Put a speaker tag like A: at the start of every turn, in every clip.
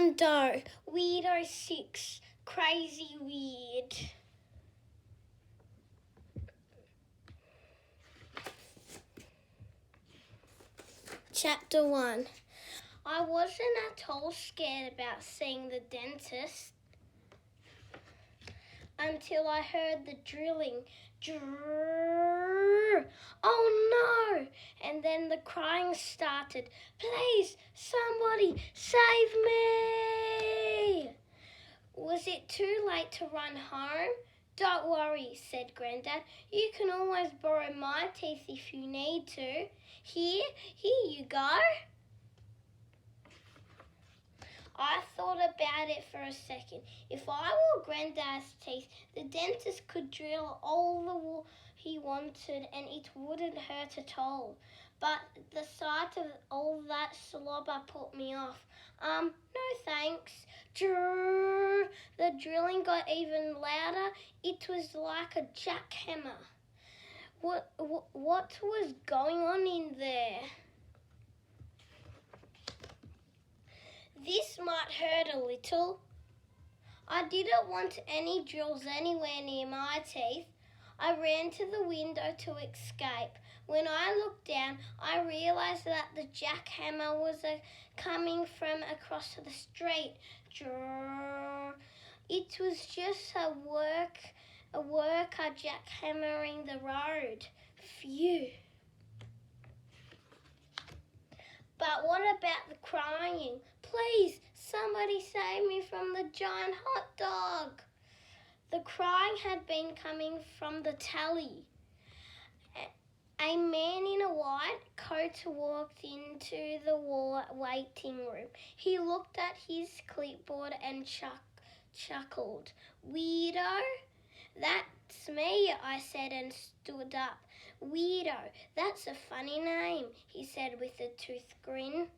A: WeirDo, WeirDo 6, Crazy Weird. Chapter 1. I wasn't at all scared about seeing the dentist until I heard the drilling. Drrrr. Oh no! And then the crying started. Please, somebody, save me! Was it too late to run home? Don't worry, said Grandad. You can always borrow my teeth if you need to. Here you go. I thought about it for a second. If I wore Granddad's teeth, the dentist could drill all the wool he wanted and it wouldn't hurt at all. But the sight of all that slobber put me off. No thanks. Drrrr. The drilling got even louder. It was like a jackhammer. What was going on in there? This might hurt a little. I didn't want any drills anywhere near my teeth. I ran to the window to escape. When I looked down, I realised that the jackhammer was coming from across the street. It was just a worker jackhammering the road. Phew. But what about the crying? Please, somebody save me from the giant hot dog. The crying had been coming from the tally. A man in a white coat walked into the waiting room. He looked at his clipboard and chuckled. WeirDo? That's me, I said and stood up. WeirDo, that's a funny name, he said with a tooth grin.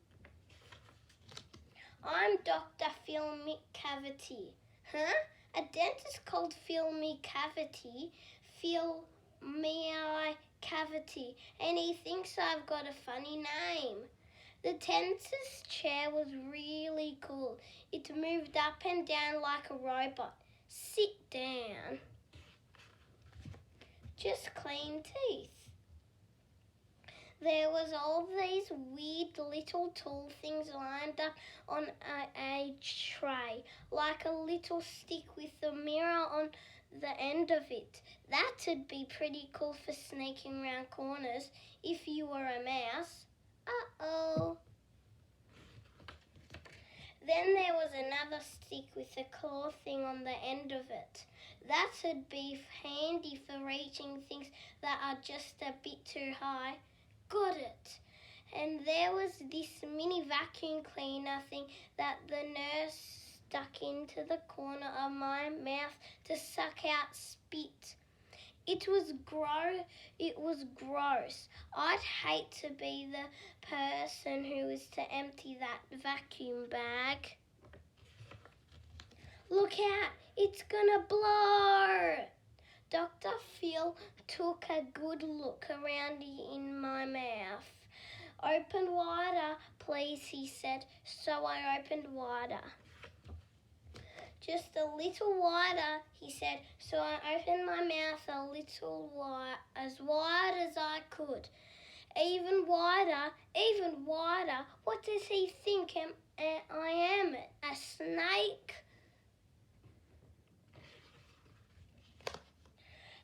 A: I'm Dr. Phil McCavity. Huh? A dentist called Phil McCavity? Phil McCavity. And he thinks I've got a funny name. The dentist's chair was really cool. It moved up and down like a robot. Sit down. Just clean teeth. There was all these weird little tall things lined up on a tray, like a little stick with a mirror on the end of it. That'd be pretty cool for sneaking round corners if you were a mouse. Uh-oh. Then there was another stick with a claw thing on the end of it. That'd be handy for reaching things that are just a bit too high. Got it. And there was this mini vacuum cleaner thing that the nurse stuck into the corner of my mouth to suck out spit. It was gross. I'd hate to be the person who is to empty that vacuum bag. Look out, it's gonna blow. Dr. Phil took a good look around in my mouth. Open wider, please, he said. So I opened wider. Just a little wider, he said. So I opened my mouth a little as wide as I could. Even wider. What does he think I am? A snake?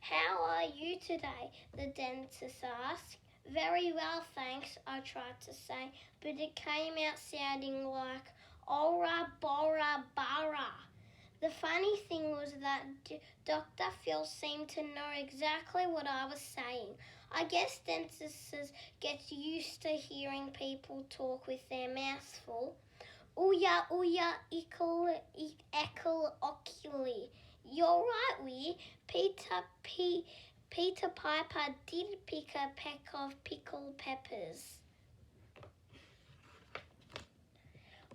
A: How are you today? The dentist asked. Very well, thanks, I tried to say, but it came out sounding like Ora Bora Bara. The funny thing was that Dr. Phil seemed to know exactly what I was saying. I guess dentists get used to hearing people talk with their mouths full. Ooya, ekel, oculi. You're right, we. Peter Piper did pick a peck of pickled peppers.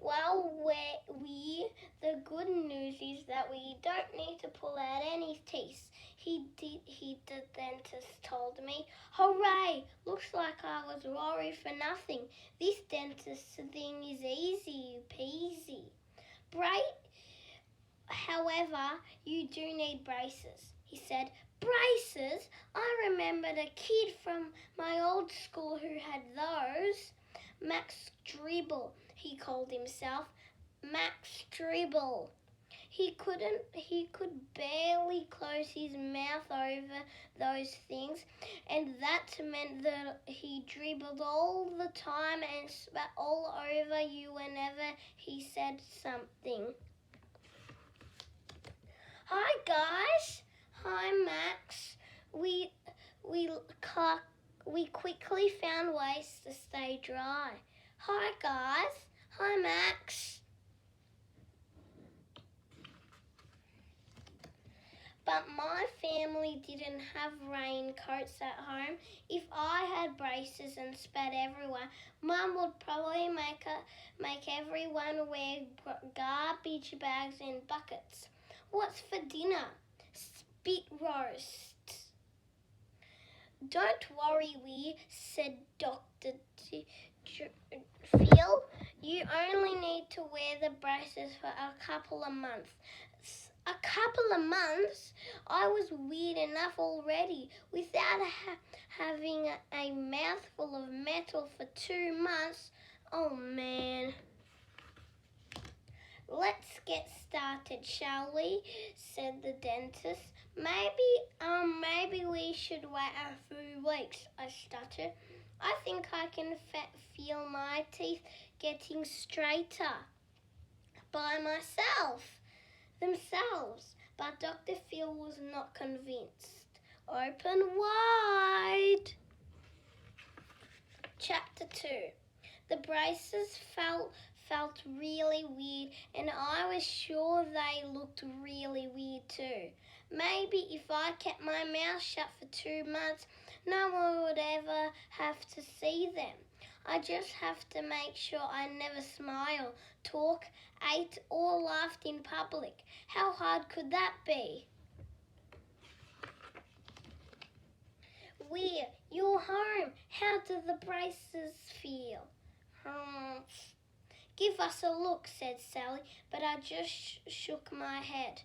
A: Well, the good news is that we don't need to pull out any teeth. The dentist told me. Hooray! Looks like I was worried for nothing. This dentist thing is easy peasy. However, you do need braces, he said. Braces? I remembered a kid from my old school who had those. Max Dribble, he called himself. Max Dribble. He could barely close his mouth over those things, and that meant that he dribbled all the time and spat all over you whenever he said something. Hi guys. Hi Max. We quickly found ways to stay dry. Hi guys. Hi Max. But my family didn't have raincoats at home. If I had braces and spat everywhere, Mum would probably make everyone wear garbage bags and buckets. What's for dinner? Spit roast. Don't worry, said Dr. Phil. You only need to wear the braces for a couple of months. A couple of months? I was weird enough already without having a mouthful of metal for 2 months. Oh man. Let's get started, shall we? Said the dentist. Maybe we should wait a few weeks, I stuttered. I think I can feel my teeth getting straighter by themselves. But Dr. Phil was not convinced. Open wide. Chapter 2. The braces felt really weird, and I was sure they looked really weird too. Maybe if I kept my mouth shut for 2 months, no one would ever have to see them. I just have to make sure I never smile, talk, ate, or laughed in public. How hard could that be? Weir, you're home. How do the braces feel? Give us a look, said Sally, but I just shook my head.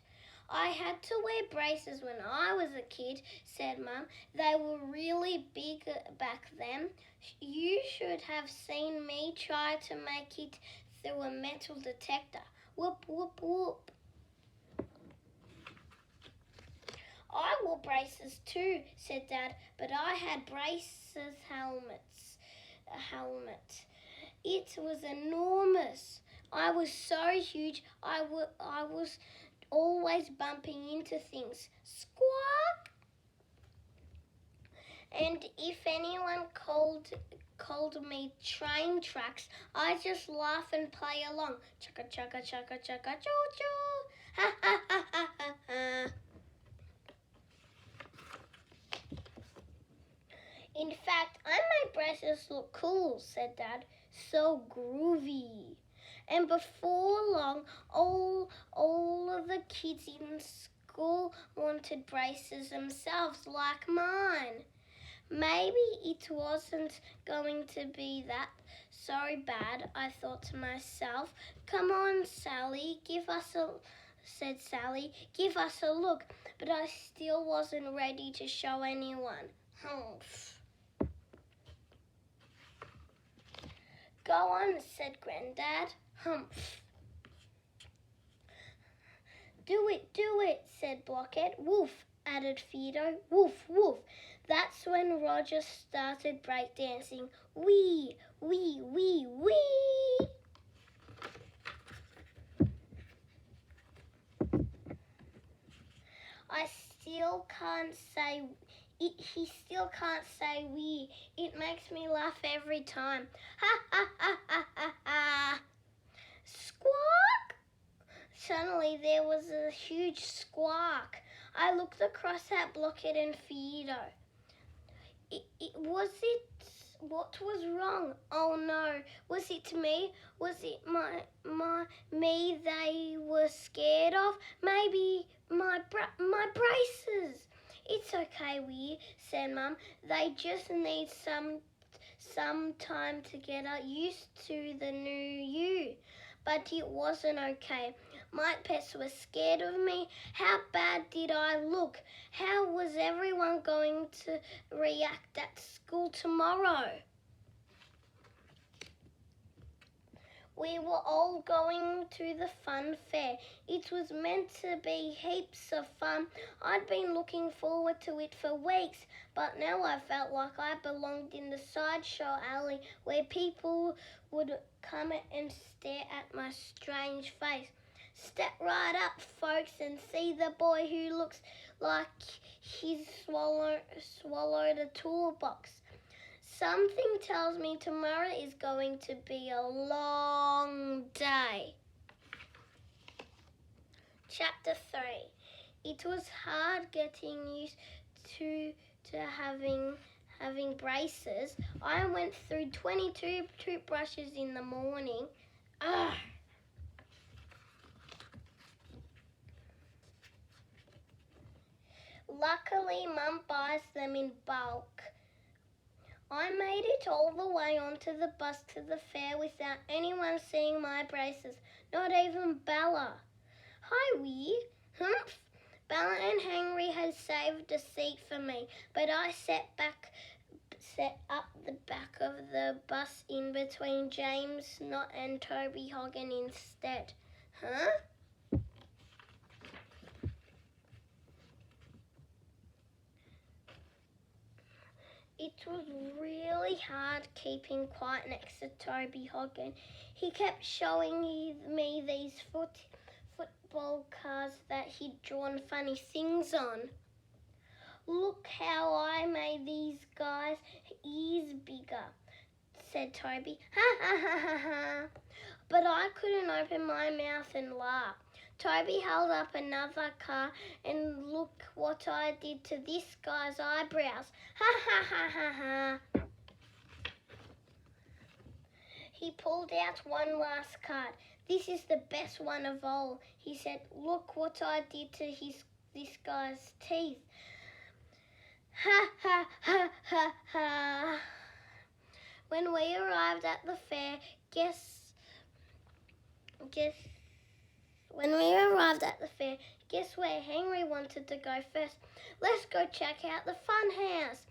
A: I had to wear braces when I was a kid, said Mum. They were really big back then. You should have seen me try to make it through a metal detector. Whoop, whoop, whoop. I wore braces too, said Dad, but I had braces helmet. It was enormous. I was so huge, I was always bumping into things. Squawk! And if anyone called me train tracks, I just laugh and play along. Chugga chugga chugga chugga choo choo. Ha ha ha ha ha ha. In fact, I made braces look cool, said Dad. So groovy. And before long, all of the kids in school wanted braces themselves like mine. Maybe it wasn't going to be that so bad, I thought to myself. Come on, Sally, said Sally, give us a look. But I still wasn't ready to show anyone. Humph. Go on, said Grandad. Humph. Do it, said Blockhead. Woof, added Fido. Woof, woof. That's when Roger started breakdancing. Wee, wee, wee, wee. He still can't say wee. It makes me laugh every time. Ha ha ha ha ha ha. Squawk! Suddenly there was a huge squawk. I looked across at Blockhead and Fido. What was wrong? Oh no, was it me? Was it me they were scared of? Maybe my braces. It's okay, Weir, said Mum. They just need some time to get used to the new you. but it wasn't okay. My pets were scared of me. How bad did I look? How was everyone going to react at school tomorrow? We were all going to the fun fair. It was meant to be heaps of fun. I'd been looking forward to it for weeks, but now I felt like I belonged in the sideshow alley where people would come and stare at my strange face. Step right up, folks, and see the boy who looks like he's swallowed a toolbox. Something tells me tomorrow is going to be a long day. Chapter 3. It was hard getting used to having braces. I went through 22 toothbrushes in the morning. Ugh. Luckily, Mum buys them in bulk. I made it all the way onto the bus to the fair without anyone seeing my braces, not even Bella. Hi, Weir. Humph. Bella and Henry had saved a seat for me, but I set up the back of the bus in between James Knott and Toby Hoggin instead. Huh? It was really hard keeping quiet next to Toby Hoggin. He kept showing me these football cards that he'd drawn funny things on. Look how I made these guys' ears bigger, said Toby. Ha ha ha ha ha. But I couldn't open my mouth and laugh. Toby held up another card and look what I did to this guy's eyebrows. Ha ha ha ha ha. He pulled out one last card. This is the best one of all, he said. Look what I did to this guy's teeth. Ha ha ha ha ha. When we arrived at the fair, guess where Henry wanted to go first? Let's go check out the fun house.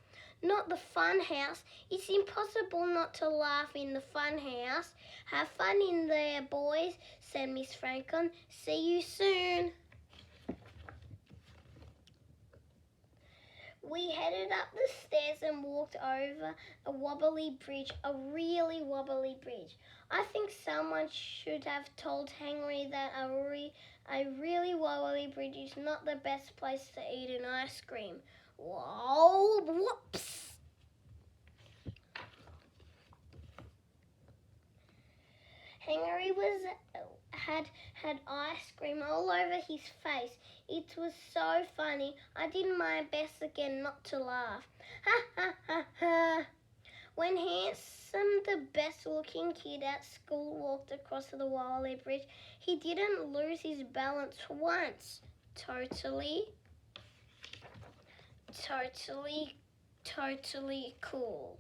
A: Not the fun house. It's impossible not to laugh in the fun house. Have fun in there, boys, said Miss Franklin. See you soon. We headed up the stairs and walked over a wobbly bridge, a really wobbly bridge. I think someone should have told Henry that a really wobbly bridge is not the best place to eat an ice cream. Whoa, whoops! Henry had ice cream all over his face. It was so funny. I did my best again not to laugh. Ha ha ha ha. When Handsome, the best-looking kid at school, walked across the wobbly bridge, he didn't lose his balance once. Totally cool.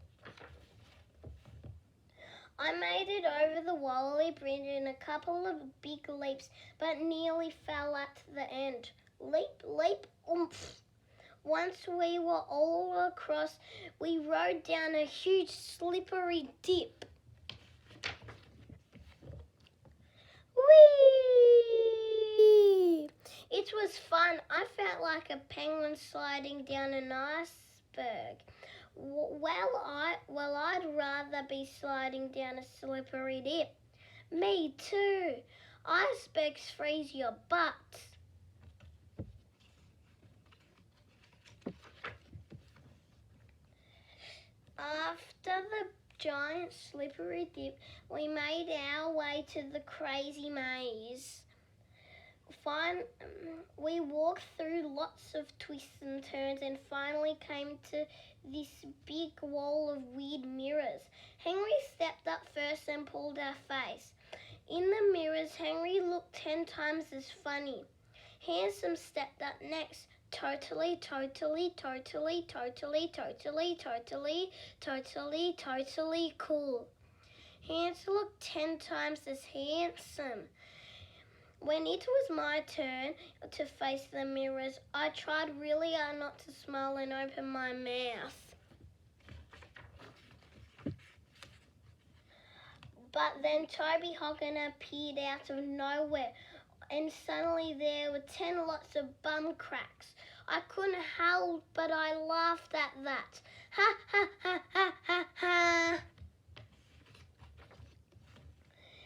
A: I made it over the wobbly bridge in a couple of big leaps, but nearly fell at the end. Leap, leap, oomph. Once we were all across, we rode down a huge slippery dip. Whee! It was fun. I felt like a penguin sliding down an iceberg. Well, I'd rather be sliding down a slippery dip. Me too. Icebergs freeze your butt. After the giant slippery dip, we made our way to the crazy maze. We walked through lots of twists and turns and finally came to this big wall of weird mirrors. Henry stepped up first and pulled our face. In the mirrors, Henry looked 10 times as funny. Handsome stepped up next. Totally cool. Hans looked 10 times as handsome. When it was my turn to face the mirrors, I tried really hard not to smile and open my mouth. But then Toby Hogan appeared out of nowhere, and suddenly there were 10 lots of bum cracks. I couldn't help but I laughed at that. Ha ha ha ha ha ha.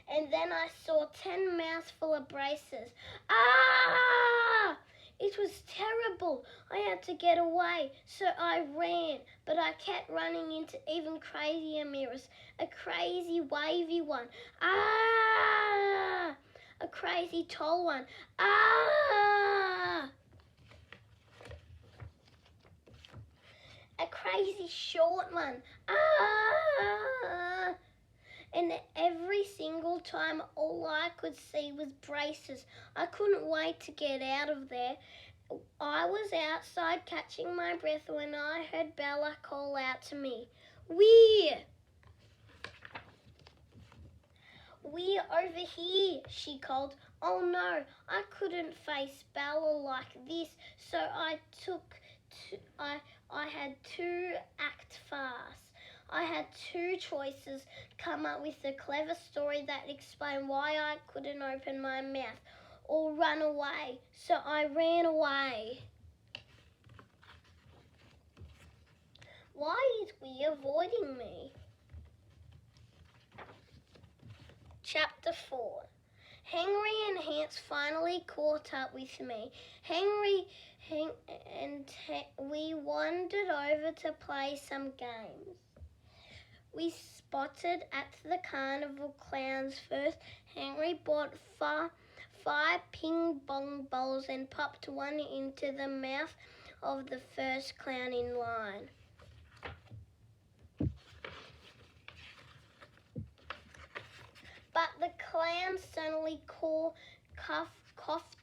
A: And then I saw 10 mouths full of braces. Ah! It was terrible. I had to get away, so I ran, but I kept running into even crazier mirrors. A crazy wavy one. Ah! A crazy tall one. Ah! A crazy short one. Ah! And every single time, all I could see was braces. I couldn't wait to get out of there. I was outside catching my breath when I heard Bella call out to me, "Weir! Weir, over here," she called. Oh no, I couldn't face Bella like this, so I had to act fast. I had two choices: come up with a clever story that explained why I couldn't open my mouth, or run away. So I ran away. Why is Weir avoiding me? Chapter 4. Henry and Hans finally caught up with me. We wandered over to play some games. We spotted at the carnival clowns first. Henry bought five ping pong balls and popped one into the mouth of the first clown in line. But the clown suddenly coughed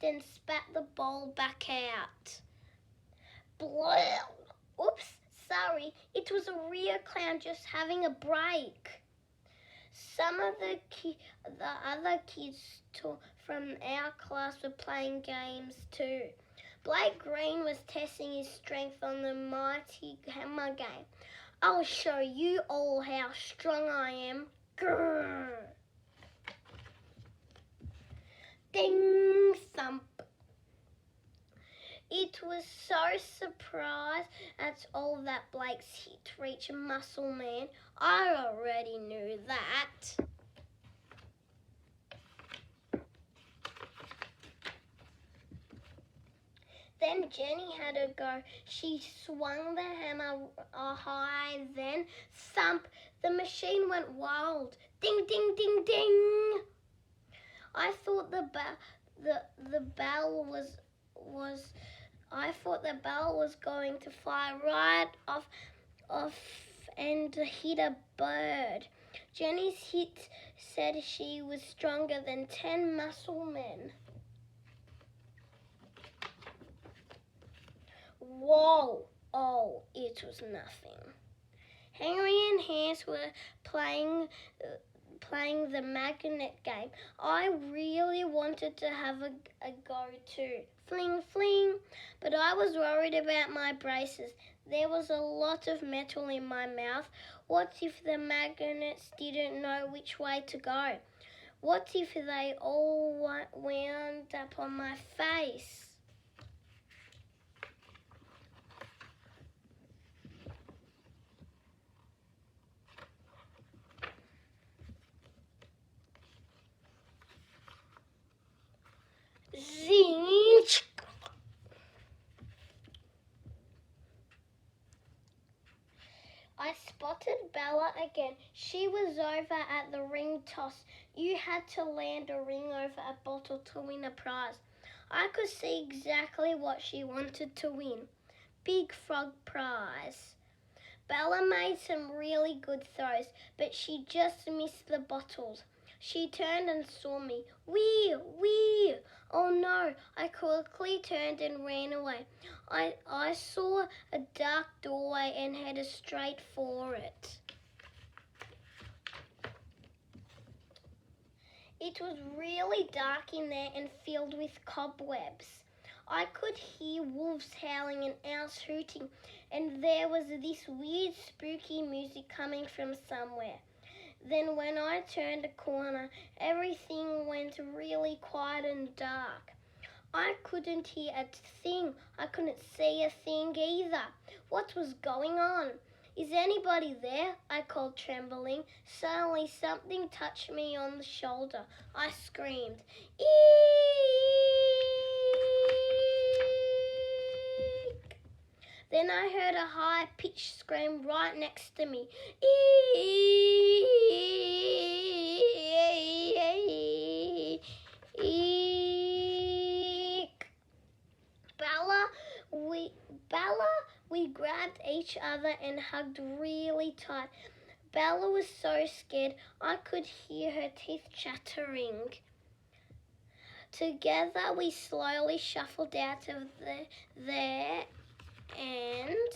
A: and spat the ball back out. Blow! Oops, sorry, it was a real clown just having a break. Some of the other kids from our class were playing games too. Blake Green was testing his strength on the mighty hammer game. I'll show you all how strong I am. Grrr. Ding, thump. It was so surprised at all that Blake's hit reached Muscle Man. I already knew that. Then Jenny had a go. She swung the hammer high, then thump. The machine went wild. Ding, ding, ding, ding. I thought the bell was going to fly right off and hit a bird. Jenny's hit said she was stronger than 10 muscle men. Whoa! Oh, it was nothing. Henry and Hans were playing the magnet game. I really wanted to have a go too. Fling, fling. But I was worried about my braces. There was a lot of metal in my mouth. What if the magnets didn't know which way to go? What if they all wound up on my face? Zing! I spotted Bella again. She was over at the ring toss. You had to land a ring over a bottle to win a prize. I could see exactly what she wanted to win. Big frog prize. Bella made some really good throws, but she just missed the bottles. She turned and saw me. Wee! Wee! Oh no! I quickly turned and ran away. I saw a dark doorway and headed straight for it. It was really dark in there and filled with cobwebs. I could hear wolves howling and owls hooting, and there was this weird spooky music coming from somewhere. Then when I turned a corner, everything went really quiet and dark. I couldn't hear a thing. I couldn't see a thing either. What was going on? Is anybody there? I called, trembling. Suddenly something touched me on the shoulder. I screamed, "Eek!" Then I heard a high-pitched scream right next to me. Eek! Eek! We grabbed each other and hugged really tight. Bella was so scared I could hear her teeth chattering. Together we slowly shuffled out of there and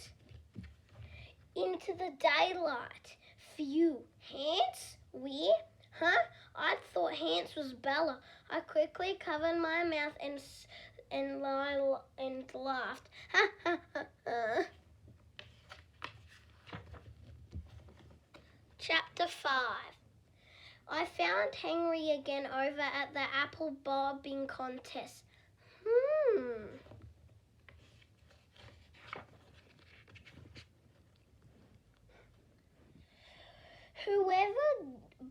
A: into the daylight. Phew, Hans? Where? Huh? I thought Hans was Bella. I quickly covered my mouth and laughed. Ha ha ha ha. Chapter 5. I found Henry again over at the apple bobbing contest. Whoever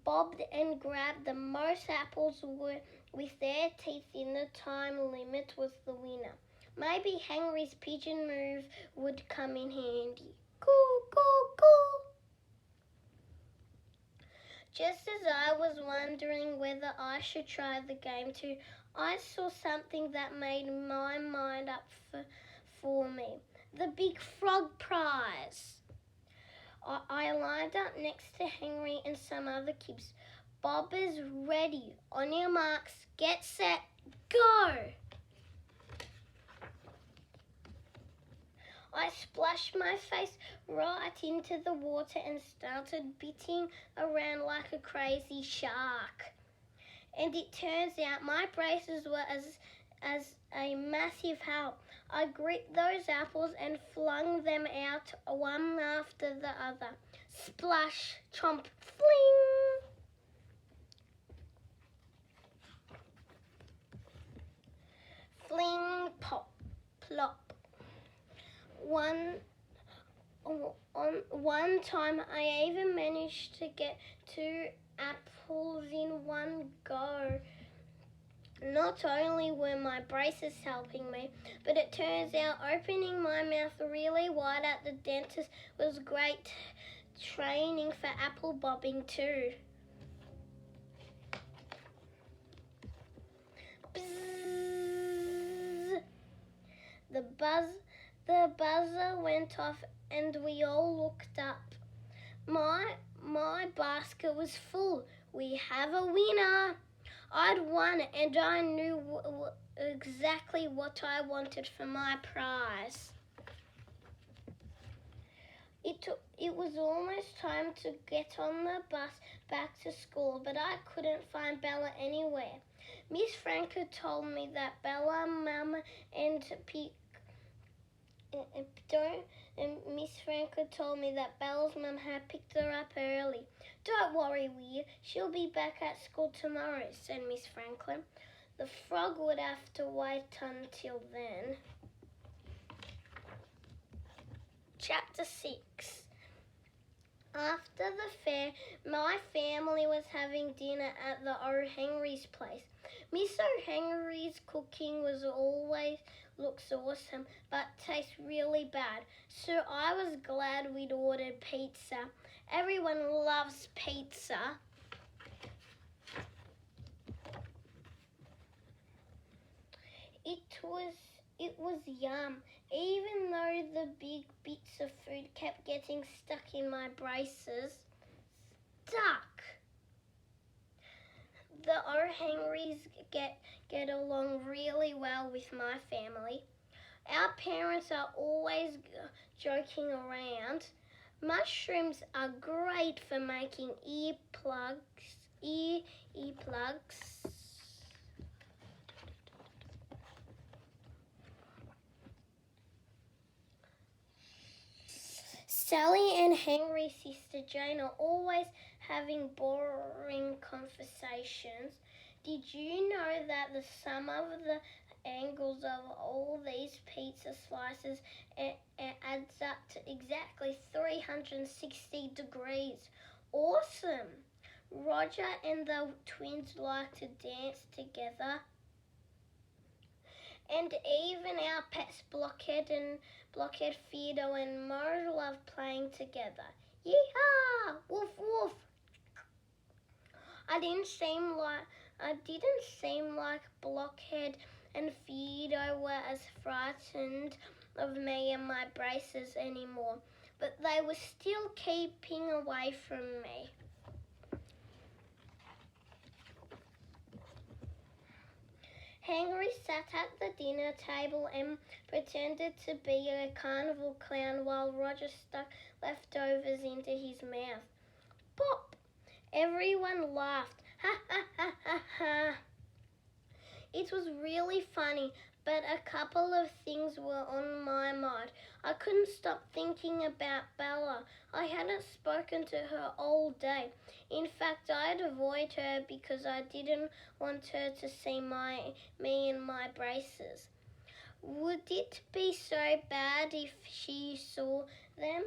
A: bobbed and grabbed the most apples with their teeth in the time limit was the winner. Maybe Henry's pigeon move would come in handy. Coo, coo, coo. Just as I was wondering whether I should try the game too, I saw something that made my mind up for me. The big frog prize. I lined up next to Henry and some other kids. Bobbers ready. On your marks, get set, go! I splashed my face right into the water and started biting around like a crazy shark. And it turns out my braces were as a massive help. I gripped those apples and flung them out one after the other. Splash, chomp, fling! Fling, pop, plop. One time I even managed to get 2 apples in one go. Not only were my braces helping me, but it turns out opening my mouth really wide at the dentist was great training for apple bobbing too. Bzzz. The buzzer went off and we all looked up. My basket was full. We have a winner. I'd won and I knew exactly what I wanted for my prize. It was almost time to get on the bus back to school, but I couldn't find Bella anywhere. Miss Franco told me that Bella, Mama, and Miss Franco told me that Bella's mum had picked her up early. Don't worry, Weir. She'll be back at school tomorrow, said Miss Franklin. The frog would have to wait until then. Chapter 6. After the fair, my family was having dinner at the O'Henry's place. Miss O'Henry's cooking looks awesome, but tastes really bad. So I was glad we'd ordered pizza. Everyone loves pizza. It was yum, even though the big bits of food kept getting stuck in my braces. Stuck! The O'Henrys get along really well with my family. Our parents are always joking around. Mushrooms are great for making earplugs. earplugs. Sally and Henry's sister Jane are always having boring conversations. Did you know that the sum of the angles of all these pizza slices adds up to exactly 360 degrees? Awesome! Roger and the twins like to dance together. And even our pets Blockhead, WeirDo and Mo love playing together. Yeehaw! Woof woof! I didn't seem like Blockhead and WeirDo were as frightened of me and my braces anymore, but they were still keeping away from me. Henry sat at the dinner table and pretended to be a carnival clown while Roger stuck leftovers into his mouth. Pop! Everyone laughed. Ha ha ha ha ha! It was really funny, but a couple of things were on my mind. I couldn't stop thinking about Bella. I hadn't spoken to her all day. In fact, I'd avoid her because I didn't want her to see me in my braces. Would it be so bad if she saw them?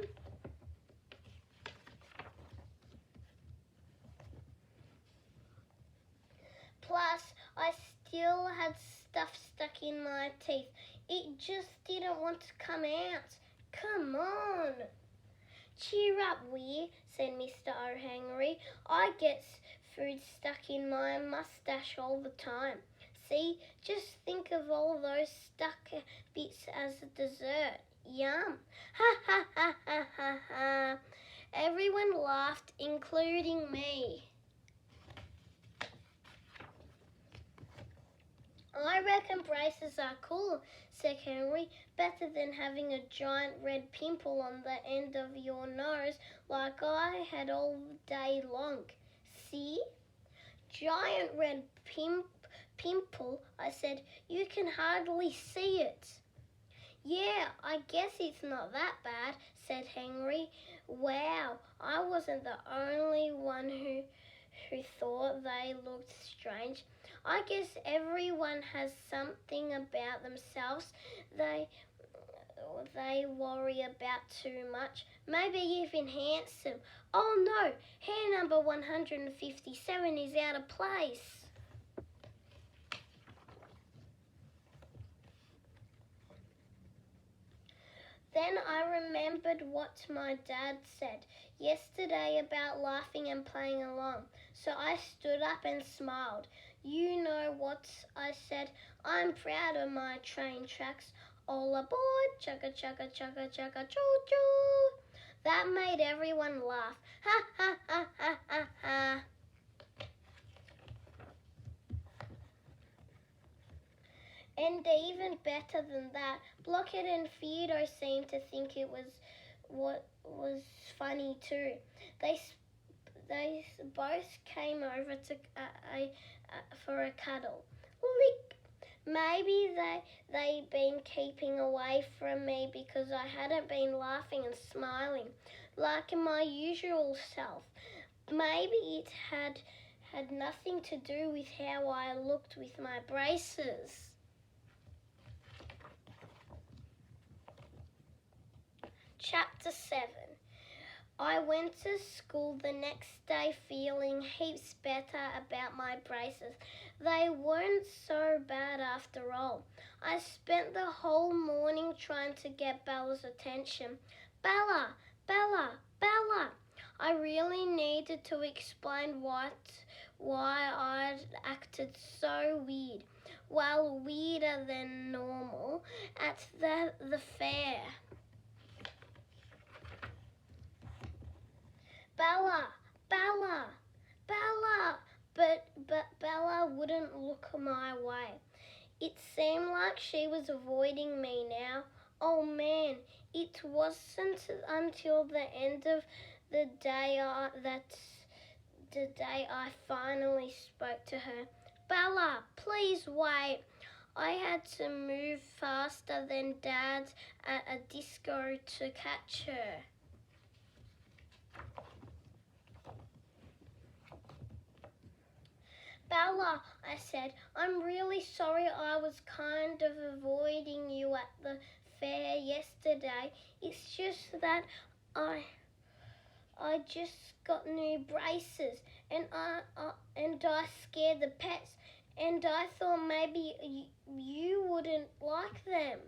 A: Plus, I still had stuff stuck in my teeth. It just didn't want to come out. Come on. Cheer up, Weir, said Mr. O'Henry. I get food stuck in my mustache all the time. See, just think of all those stuck bits as a dessert. Yum. Ha ha ha ha ha ha. Everyone laughed, including me. I reckon braces are cool, said Henry. Better than having a giant red pimple on the end of your nose like I had all day long. See? Giant red pimple, I said. You can hardly see it. Yeah, I guess it's not that bad, said Henry. Wow, I wasn't the only one who thought they looked strange. I guess everyone has something about themselves they worry about too much. Maybe even handsome. Oh no, hair number 157 is out of place. Then I remembered what my dad said yesterday about laughing and playing along. So I stood up and smiled. You know what I said? I'm proud of my train tracks. All aboard, chugga chugga chugga chugga choo choo. That made everyone laugh. Ha ha ha ha ha ha. And even better than that, Blockhead and WeirDo seemed to think it was funny too. They both came over to for a cuddle. Lick. Maybe they'd been keeping away from me because I hadn't been laughing and smiling like my usual self. Maybe it had nothing to do with how I looked with my braces. Chapter 7. I went to school the next day feeling heaps better about my braces. They weren't so bad after all. I spent the whole morning trying to get Bella's attention. Bella, Bella, Bella! I really needed to explain why I'd acted so weird, well, weirder than normal, at the fair. Bella, Bella, Bella! But Bella wouldn't look my way. It seemed like she was avoiding me now. Oh man, it wasn't until the end of the day the day I finally spoke to her. Bella, please wait. I had to move faster than Dad at a disco to catch her. Bella, I said, I'm really sorry I was kind of avoiding you at the fair yesterday. It's just that I just got new braces and I scared the pets and I thought maybe you wouldn't like them.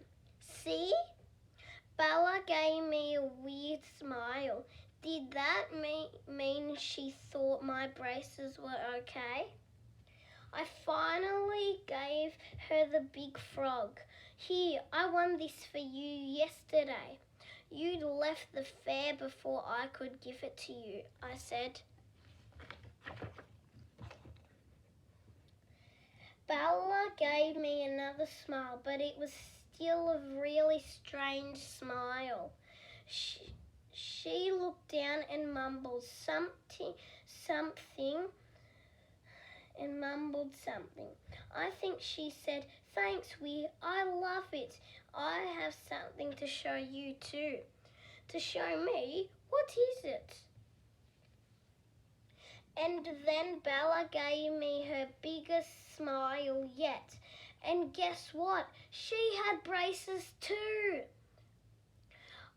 A: See? Bella gave me a weird smile. Did that mean she thought my braces were okay? I finally gave her the big frog. Here, I won this for you yesterday. You left the fair before I could give it to you, I said. Bella gave me another smile, but it was still a really strange smile. She looked down and mumbled something. I think she said, "Thanks, I love it. I have something to show you too." To show me? What is it? And then Bella gave me her biggest smile yet. And guess what? She had braces too.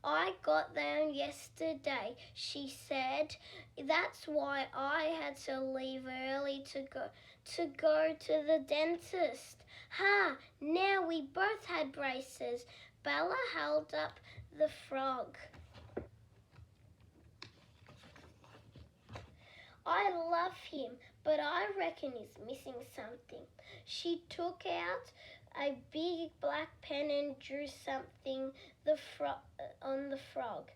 A: I got them yesterday, she said. That's why I had to leave early to go to the dentist. Ha! Now we both had braces. Bella held up the frog. I love him, but I reckon he's missing something. She took out a big black pen and drew something on the frog.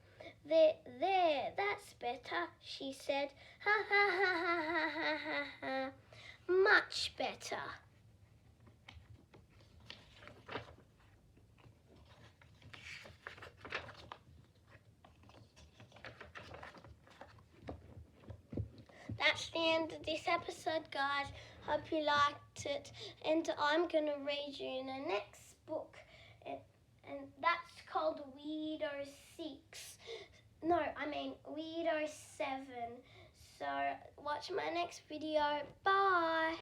A: There, that's better, she said. Ha ha ha ha ha ha ha ha. Much better. That's the end of this episode, guys. Hope you liked it. And I'm going to read you the next book. And that's called WeirDo 6. No, I mean WeirDo 7. So watch my next video. Bye.